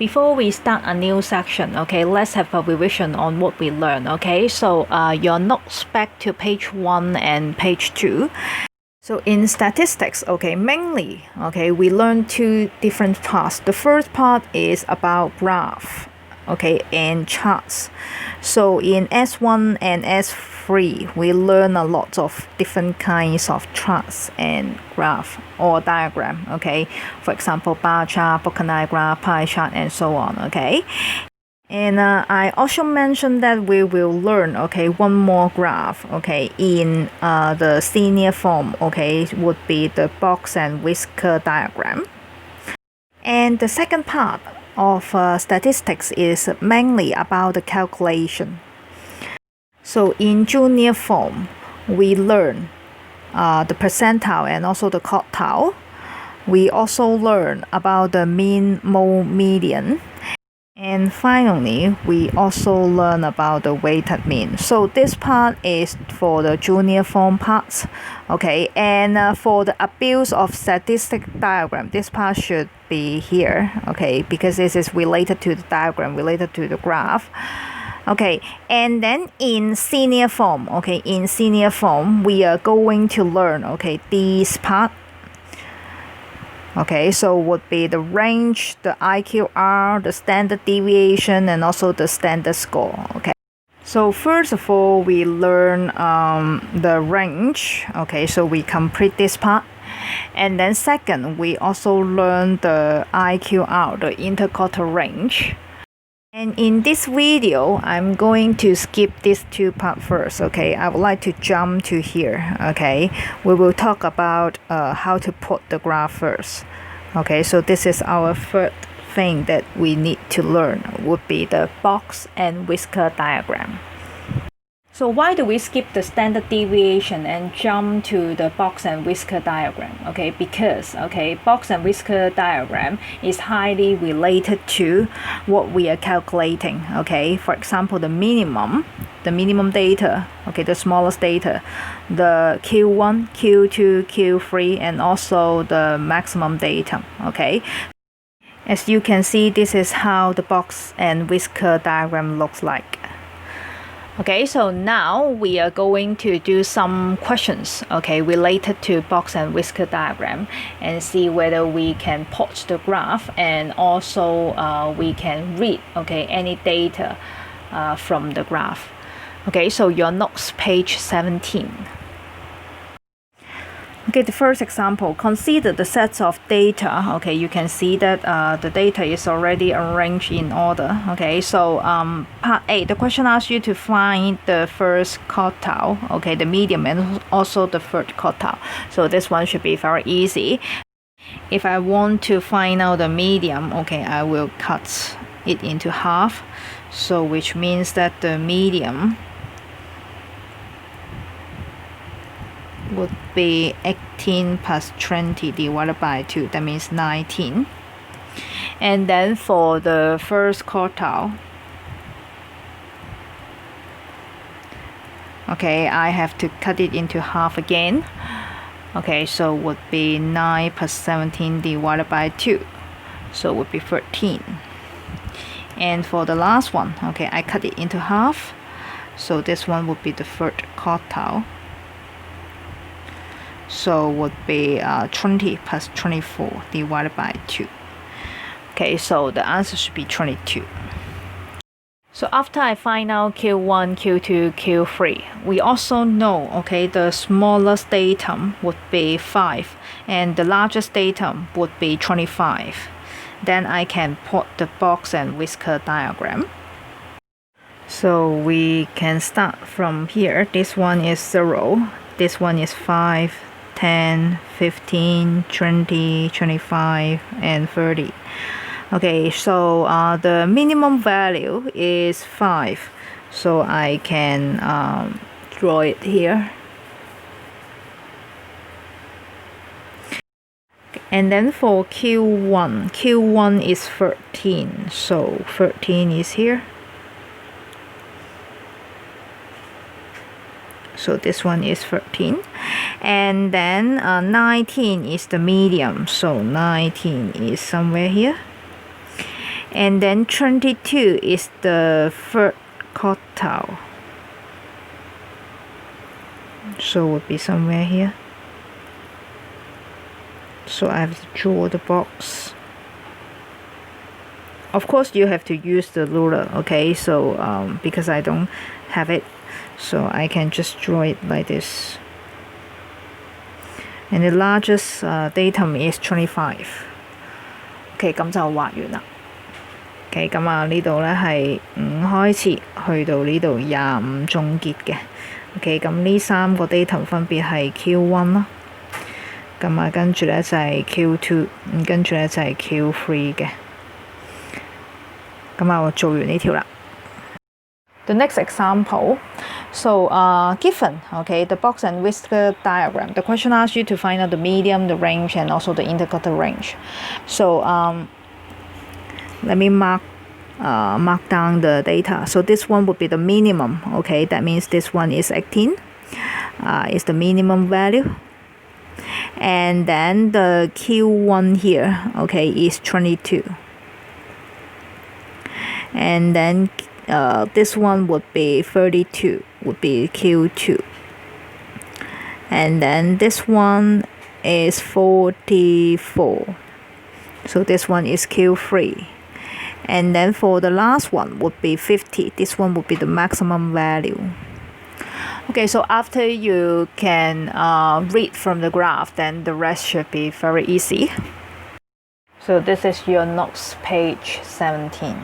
Before we start a new section, okay, let's have a revision on what we learned, okay? So your notes back to page 1 and page 2. So in statistics, okay, mainly, okay, we learned two different parts. The first part is about graph, okay, and charts. So in S1 and S3, we learn a lot of different kinds of charts and graph or diagram, okay. For example, bar chart, Bochner graph, pie chart, and so on, okay. And I also mentioned that we will learn, okay, one more graph, okay, in the senior form, okay, would be the box and whisker diagram. And the second part of statistics is mainly about the calculation. So in junior form, we learn the percentile and also the quartile. We also learn about the mean, mode, median. And finally, we also learn about the weighted mean. So this part is for the junior form parts, okay. And for the abuse of statistic diagram, this part should be here, okay, because this is related to the diagram, related to the graph. Okay, and then in senior form, okay, in senior form, we are going to learn, okay, these part. Okay, so would be the range, the IQR, the standard deviation, and also the standard score. Okay, so first of all, we learn the range. Okay, so we complete this part. And then second, we also learn the IQR, the interquartile range. And in this video, I'm going to skip these two parts first, okay? I would like to jump to here, okay? We will talk about how to put the graph first. Okay, so this is our first thing that we need to learn, would be the box and whisker diagram. So why do we skip the standard deviation and jump to the box and whisker diagram? Okay, because, okay, box and whisker diagram is highly related to what we are calculating, okay. For example, the minimum data, okay, the smallest data, the Q1, Q2, Q3, and also the maximum data, okay. As you can see, this is how the box and whisker diagram looks like. Okay, so now we are going to do some questions, okay, related to box and whisker diagram and see whether we can plot the graph and also we can read, okay, any data from the graph. Okay, so your notes, page 17. Okay, the first example, consider the sets of data. Okay, you can see that the data is already arranged in order. Okay, so part A, the question asks you to find the first quartile, okay, the medium, and also the third quartile. So this one should be very easy. If I want to find out the medium, okay, I will cut it into half. So which means that the medium would be 18 plus 20 divided by 2, that means 19. And then for the first quartile, okay, I have to cut it into half again. Okay, so would be 9 plus 17 divided by 2, so would be 13. And for the last one, okay, I cut it into half, so this one would be the third quartile. So would be 20 plus 24 divided by 2. Okay, so the answer should be 22. So after I find out Q1, Q2, Q3, we also know, okay, the smallest datum would be 5 and the largest datum would be 25. Then I can plot the box and whisker diagram. So we can start from here. This one is 0, this one is 5, 10, 15, 20, 25, and 30. Okay, so the minimum value is 5. So I can draw it here. And then for Q1 is 13. So 13 is here. So this one is 13. And then 19 is the medium. So 19 is somewhere here. And then 22 is the third quartile. So it would be somewhere here. So I have to draw the box. Of course you have to use the ruler, okay? So because I don't have it, so I can just draw it like this. And the largest datum is 25. OK， 咁就畫完啦。OK， 咁啊呢度咧係5開始去到呢度25終結嘅。OK， 咁呢3個 datum 分別係 Q1 啦，咁啊跟住咧就係 Q2， 跟住咧就係 Q3 嘅。咁啊我做完呢條啦。The next example, so given, okay, the box and whisker diagram, the question asks you to find out the medium, the range, and also the interquartile range. So let me mark down the data. So this one would be the minimum, okay, that means this one is 18, is the minimum value. And then the Q1 here, okay, is 22. And then this one would be 32, would be Q2. And then this one is 44. So this one is Q3. And then for the last one would be 50. This one would be the maximum value. Okay, so after you can read from the graph, then the rest should be very easy. So this is your notes, page 17.